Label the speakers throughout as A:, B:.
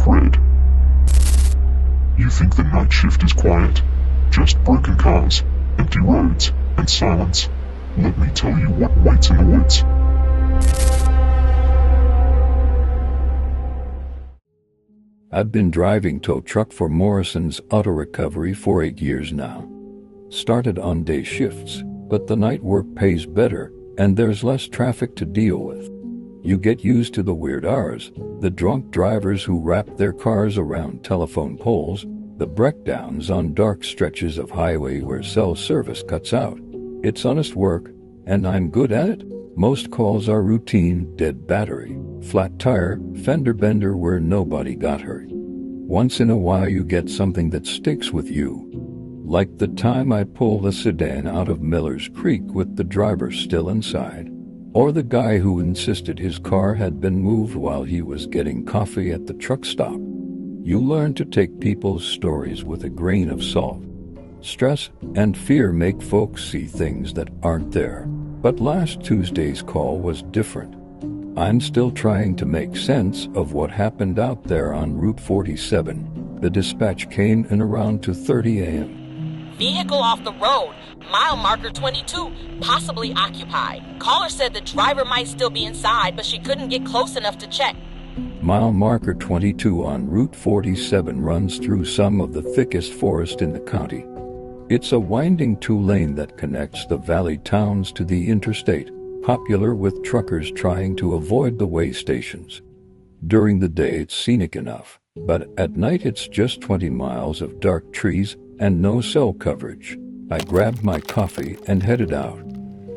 A: DarkRed. You think the night shift is quiet? Just broken cars, empty roads, and silence. Let me tell you what waits in the woods.
B: I've been driving tow truck for Morrison's Auto Recovery for 8 years now. Started on day shifts, but the night work pays better and there's less traffic to deal with. You get used to the weird hours, the drunk drivers who wrap their cars around telephone poles, the breakdowns on dark stretches of highway where cell service cuts out. It's honest work, and I'm good at it. Most calls are routine: dead battery, flat tire, fender bender where nobody got hurt. Once in a while you get something that sticks with you. Like the time I pulled a sedan out of Miller's Creek with the driver still inside. Or the guy who insisted his car had been moved while he was getting coffee at the truck stop. You learn to take people's stories with a grain of salt. Stress and fear make folks see things that aren't there. But last Tuesday's call was different. I'm still trying to make sense of what happened out there on Route 47. The dispatch came in around 2:30 a.m.
C: Vehicle off the road, mile marker 22, possibly occupied. Caller said the driver might still be inside, but she couldn't get close enough to check.
B: Mile marker 22 on Route 47 runs through some of the thickest forest in the county. It's a winding two-lane that connects the valley towns to the interstate, popular with truckers trying to avoid the way stations. During the day it's scenic enough, but at night it's just 20 miles of dark trees and no cell coverage. I grabbed my coffee and headed out.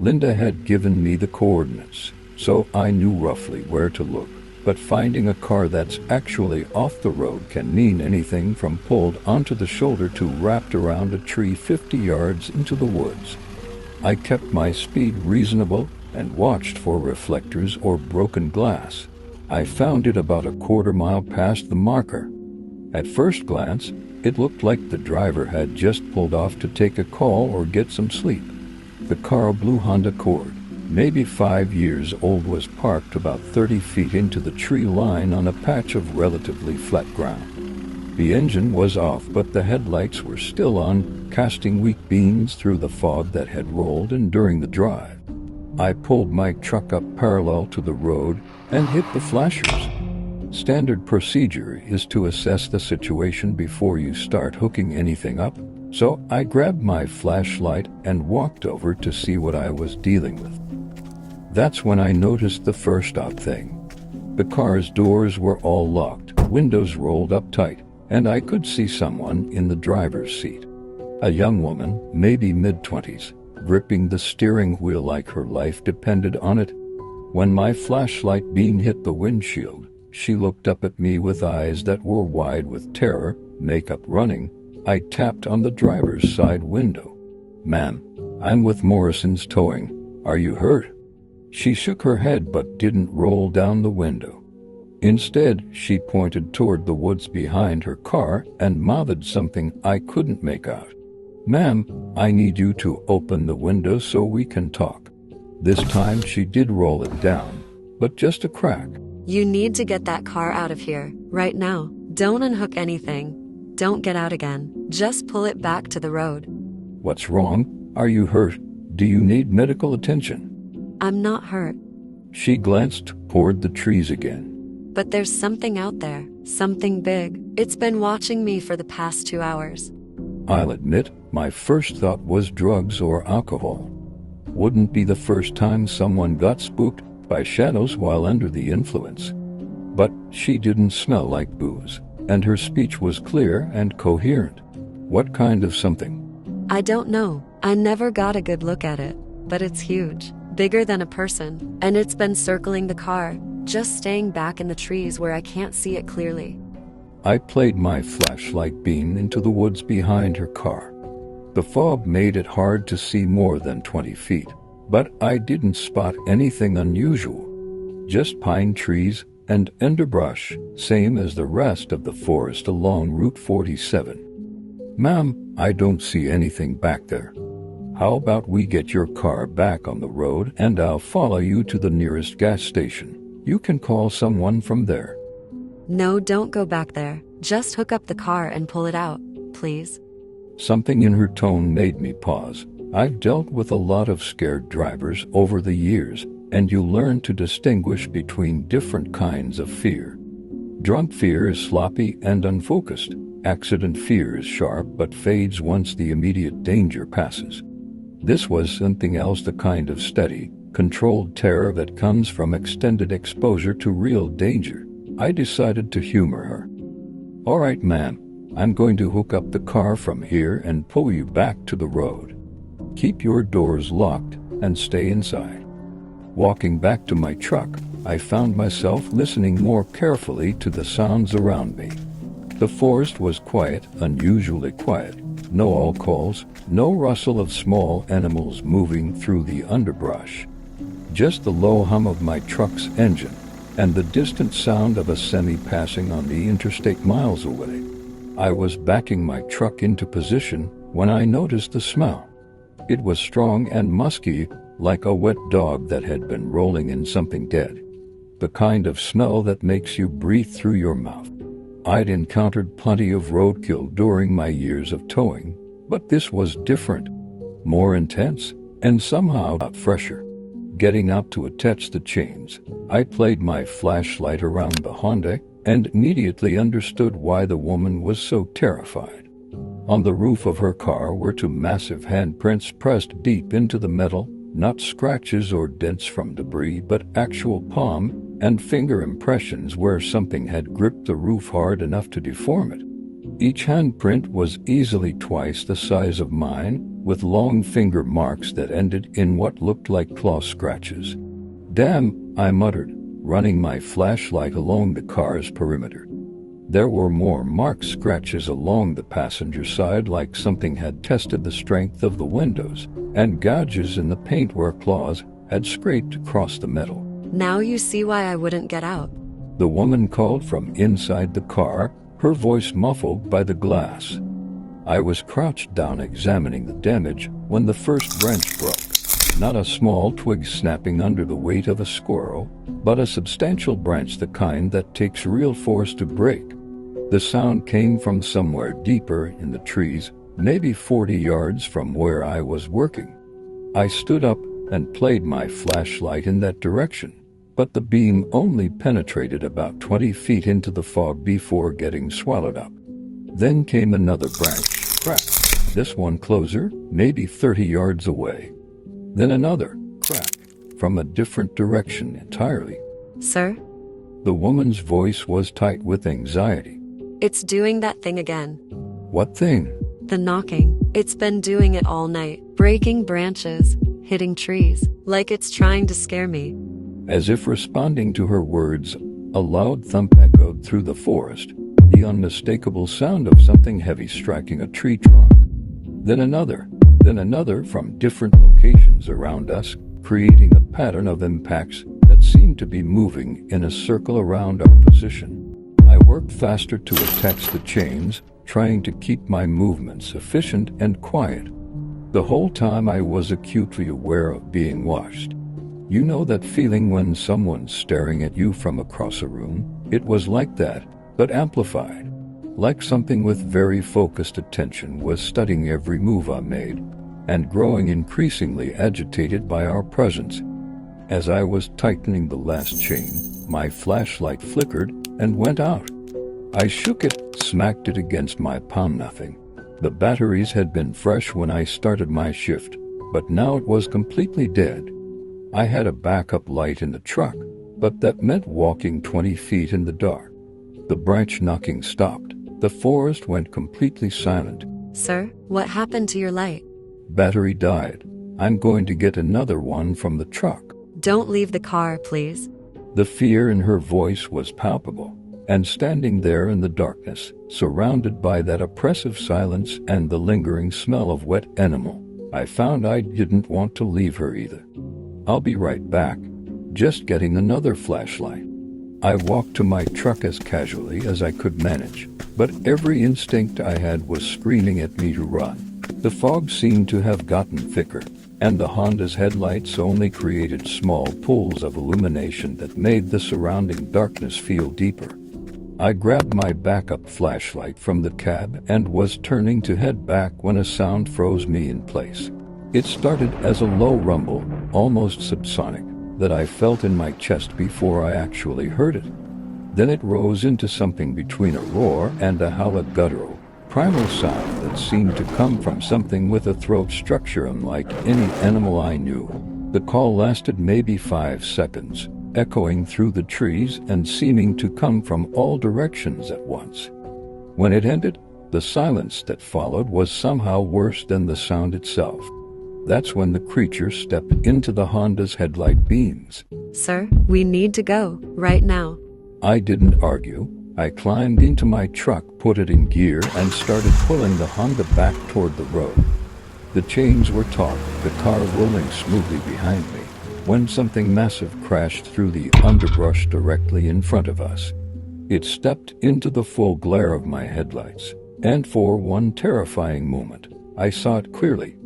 B: Linda had given me the coordinates, so I knew roughly where to look. But finding a car that's actually off the road can mean anything from pulled onto the shoulder to wrapped around a tree 50 yards into the woods. I kept my speed reasonable and watched for reflectors or broken glass. I found it about a quarter mile past the marker. At first glance, it looked like the driver had just pulled off to take a call or get some sleep. The car, a blue Honda Accord, maybe 5 years old, was parked about 30 feet into the tree line on a patch of relatively flat ground. The engine was off, but the headlights were still on, casting weak beams through the fog that had rolled in during the drive. I pulled my truck up parallel to the road and hit the flashers. Standard procedure is to assess the situation before you start hooking anything up, so I grabbed my flashlight and walked over to see what I was dealing with. That's when I noticed the first odd thing. The car's doors were all locked, windows rolled up tight, and I could see someone in the driver's seat. A young woman, maybe mid-20s, gripping the steering wheel like her life depended on it. When my flashlight beam hit the windshield, she looked up at me with eyes that were wide with terror, makeup running. I tapped on the driver's side window. "Ma'am, I'm with Morrison's Towing. Are you hurt?" She shook her head but didn't roll down the window. Instead, she pointed toward the woods behind her car and mouthed something I couldn't make out. "Ma'am, I need you to open the window so we can talk." This time she did roll it down, but just a crack.
D: "You need to get that car out of here, right now. Don't unhook anything. Don't get out again. Just pull it back to the road."
B: "What's wrong? Are you hurt? Do you need medical attention?"
D: "I'm not hurt.
B: She glanced toward the trees again.
D: But there's something out there, something big. It's been watching me for the past 2 hours."
B: I'll admit, my first thought was drugs or alcohol. Wouldn't be the first time someone got spooked by shadows while under the influence. But she didn't smell like booze, and her speech was clear and coherent. "What kind of something?"
D: "I don't know. I never got a good look at it, but it's huge, bigger than a person, and it's been circling the car, just staying back in the trees where I can't see it clearly."
B: I played my flashlight beam into the woods behind her car. The fog made it hard to see more than 20 feet, but I didn't spot anything unusual. Just pine trees and underbrush, same as the rest of the forest along Route 47. "Ma'am, I don't see anything back there. How about we get your car back on the road and I'll follow you to the nearest gas station. You can call someone from there."
D: No, don't go back there. Just hook up the car and pull it out, please.
B: Something in her tone made me pause. I've dealt with a lot of scared drivers over the years, and you learn to distinguish between different kinds of fear. Drunk fear is sloppy and unfocused. Accident fear is sharp but fades once the immediate danger passes. This was something else, the kind of steady, controlled terror that comes from extended exposure to real danger. I decided to humor her. "All right, ma'am, I'm going to hook up the car from here and pull you back to the road. Keep your doors locked and stay inside." Walking back to my truck, I found myself listening more carefully to the sounds around me. The forest was quiet, unusually quiet. No all calls, no rustle of small animals moving through the underbrush. Just the low hum of my truck's engine and the distant sound of a semi passing on the interstate miles away. I was backing my truck into position when I noticed the smell. It was strong and musky, like a wet dog that had been rolling in something dead. The kind of smell that makes you breathe through your mouth. I'd encountered plenty of roadkill during my years of towing, but this was different, more intense, and somehow fresher. Getting up to attach the chains, I played my flashlight around the Honda and immediately understood why the woman was so terrified. On the roof of her car were two massive handprints pressed deep into the metal, not scratches or dents from debris, but actual palm and finger impressions where something had gripped the roof hard enough to deform it. Each handprint was easily twice the size of mine, with long finger marks that ended in what looked like claw scratches. "Damn," I muttered, running my flashlight along the car's perimeter. There were more marked scratches along the passenger side, like something had tested the strength of the windows, and gouges in the paint where claws had scraped across the metal.
D: Now you see why I wouldn't get out.
B: The woman called from inside the car, her voice muffled by the glass. I was crouched down examining the damage when the first branch broke. Not a small twig snapping under the weight of a squirrel, but a substantial branch, the kind that takes real force to break. The sound came from somewhere deeper in the trees, maybe 40 yards from where I was working. I stood up and played my flashlight in that direction, but the beam only penetrated about 20 feet into the fog before getting swallowed up. Then came another branch, crack, this one closer, maybe 30 yards away. Then another, crack, from a different direction entirely.
D: "Sir?"
B: The woman's voice was tight with anxiety.
D: "It's doing that thing again."
B: "What thing?"
D: "The knocking. It's been doing it all night, breaking branches, hitting trees, like it's trying to scare me."
B: As if responding to her words, a loud thump echoed through the forest, the unmistakable sound of something heavy striking a tree trunk. Then another from different locations around us, creating a pattern of impacts that seemed to be moving in a circle around our position. I worked faster to attach the chains, trying to keep my movements efficient and quiet. The whole time I was acutely aware of being watched. You know that feeling when someone's staring at you from across a room? It was like that, but amplified. Like something with very focused attention was studying every move I made, and growing increasingly agitated by our presence. As I was tightening the last chain, my flashlight flickered and went out. I shook it, smacked it against my palm. Nothing. The batteries had been fresh when I started my shift, but now it was completely dead. I had a backup light in the truck, but that meant walking 20 feet in the dark. The branch knocking stopped. The forest went completely silent.
D: "Sir, what happened to your light?"
B: "Battery died. I'm going to get another one from the truck."
D: "Don't leave the car, please."
B: The fear in her voice was palpable, and standing there in the darkness, surrounded by that oppressive silence and the lingering smell of wet animal, I found I didn't want to leave her either. "I'll be right back. Just getting another flashlight." I walked to my truck as casually as I could manage, but every instinct I had was screaming at me to run. The fog seemed to have gotten thicker, and the Honda's headlights only created small pools of illumination that made the surrounding darkness feel deeper. I grabbed my backup flashlight from the cab and was turning to head back when a sound froze me in place. It started as a low rumble, almost subsonic, that I felt in my chest before I actually heard it. Then it rose into something between a roar and a howl, a guttural, primal sound that seemed to come from something with a throat structure unlike any animal I knew. The call lasted maybe 5 seconds, echoing through the trees and seeming to come from all directions at once. When it ended, the silence that followed was somehow worse than the sound itself. That's when the creature stepped into the Honda's headlight beams.
D: Sir, we need to go, right now.
B: I didn't argue. I climbed into my truck, put it in gear, and started pulling the Honda back toward the road. The chains were taut, the car rolling smoothly behind me, when something massive crashed through the underbrush directly in front of us. It stepped into the full glare of my headlights, and for one terrifying moment, I saw it clearly.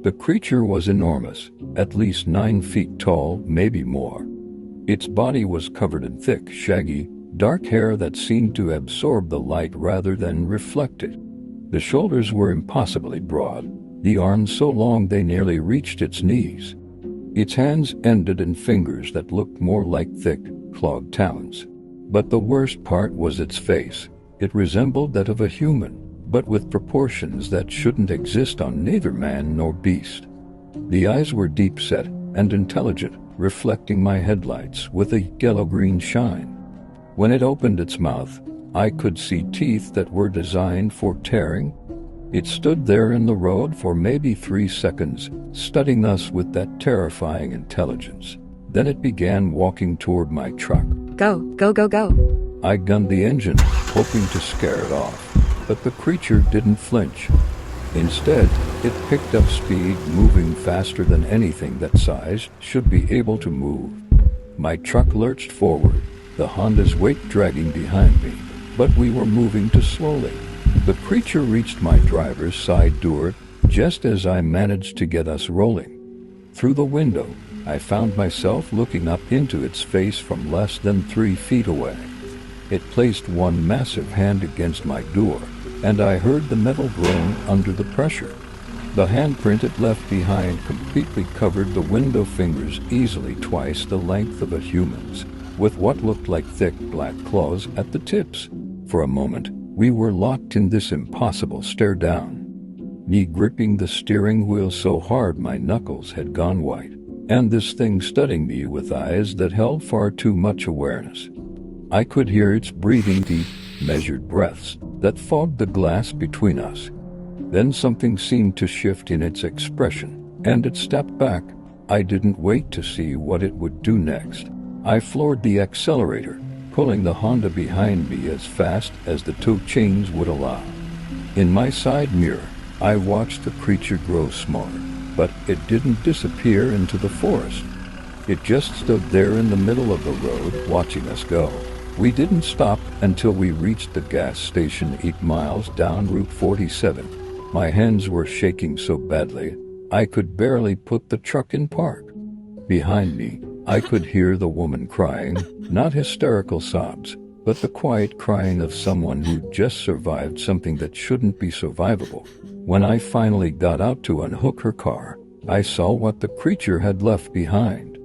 B: The creature was enormous, at least 9 feet tall, maybe more. Its body was covered in thick, shaggy, dark hair that seemed to absorb the light rather than reflect it. The shoulders were impossibly broad, the arms so long they nearly reached its knees. Its hands ended in fingers that looked more like thick, clawed talons. But the worst part was its face. It resembled that of a human, but with proportions that shouldn't exist on neither man nor beast. The eyes were deep-set and intelligent, reflecting my headlights with a yellow-green shine. When it opened its mouth, I could see teeth that were designed for tearing. It stood there in the road for maybe 3 seconds, studying us with that terrifying intelligence. Then it began walking toward my truck.
D: Go, go, go, go.
B: I gunned the engine, hoping to scare it off. But the creature didn't flinch. Instead, it picked up speed, moving faster than anything that size should be able to move. My truck lurched forward, the Honda's weight dragging behind me, but we were moving too slowly. The creature reached my driver's side door just as I managed to get us rolling. Through the window, I found myself looking up into its face from less than 3 feet away. It placed one massive hand against my door, and I heard the metal groan under the pressure. The handprint it left behind completely covered the window fingers, easily twice the length of a human's, with what looked like thick black claws at the tips. For a moment, we were locked in this impossible stare down. Me gripping the steering wheel so hard my knuckles had gone white, and this thing studying me with eyes that held far too much awareness. I could hear its breathing, deep, measured breaths that fogged the glass between us. Then something seemed to shift in its expression, and it stepped back. I didn't wait to see what it would do next. I floored the accelerator, pulling the Honda behind me as fast as the tow chains would allow. In my side mirror, I watched the creature grow smaller, but it didn't disappear into the forest. It just stood there in the middle of the road, watching us go. We didn't stop until we reached the gas station 8 miles down Route 47. My hands were shaking so badly, I could barely put the truck in park. Behind me, I could hear the woman crying, not hysterical sobs, but the quiet crying of someone who just survived something that shouldn't be survivable. When I finally got out to unhook her car, I saw what the creature had left behind.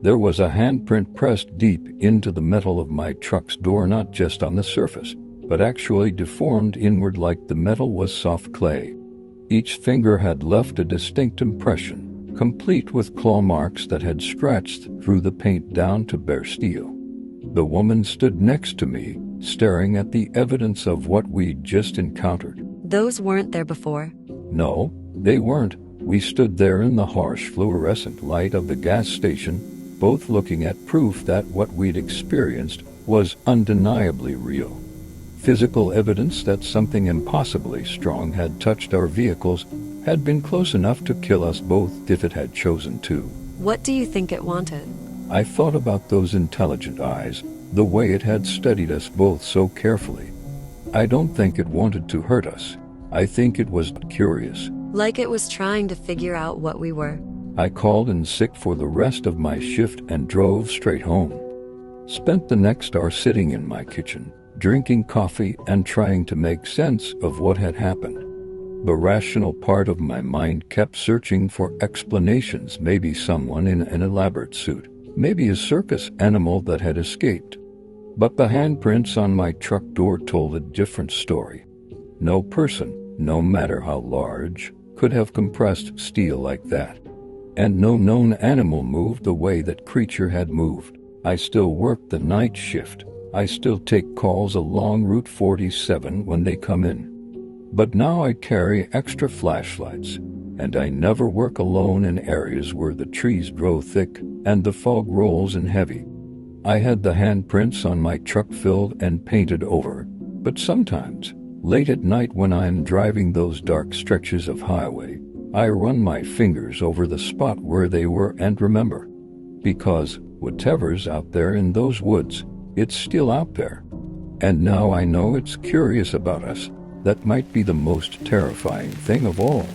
B: There was a handprint pressed deep into the metal of my truck's door, not just on the surface, but actually deformed inward like the metal was soft clay. Each finger had left a distinct impression, complete with claw marks that had scratched through the paint down to bare steel. The woman stood next to me, staring at the evidence of what we'd just encountered.
D: Those weren't there before.
B: No, they weren't. We stood there in the harsh fluorescent light of the gas station, both looking at proof that what we'd experienced was undeniably real. Physical evidence that something impossibly strong had touched our vehicles, had been close enough to kill us both if it had chosen to.
D: What do you think it wanted?
B: I thought about those intelligent eyes, the way it had studied us both so carefully. I don't think it wanted to hurt us. I think it was curious.
D: Like it was trying to figure out what we were.
B: I called in sick for the rest of my shift and drove straight home. Spent the next hour sitting in my kitchen, drinking coffee and trying to make sense of what had happened. The rational part of my mind kept searching for explanations, maybe someone in an elaborate suit, maybe a circus animal that had escaped. But the handprints on my truck door told a different story. No person, no matter how large, could have compressed steel like that. And no known animal moved the way that creature had moved. I still work the night shift. I still take calls along Route 47 when they come in. But now I carry extra flashlights, and I never work alone in areas where the trees grow thick and the fog rolls in heavy. I had the handprints on my truck filled and painted over, but sometimes, late at night when I'm driving those dark stretches of highway, I run my fingers over the spot where they were and remember. Because whatever's out there in those woods, it's still out there. And now I know it's curious about us. That might be the most terrifying thing of all.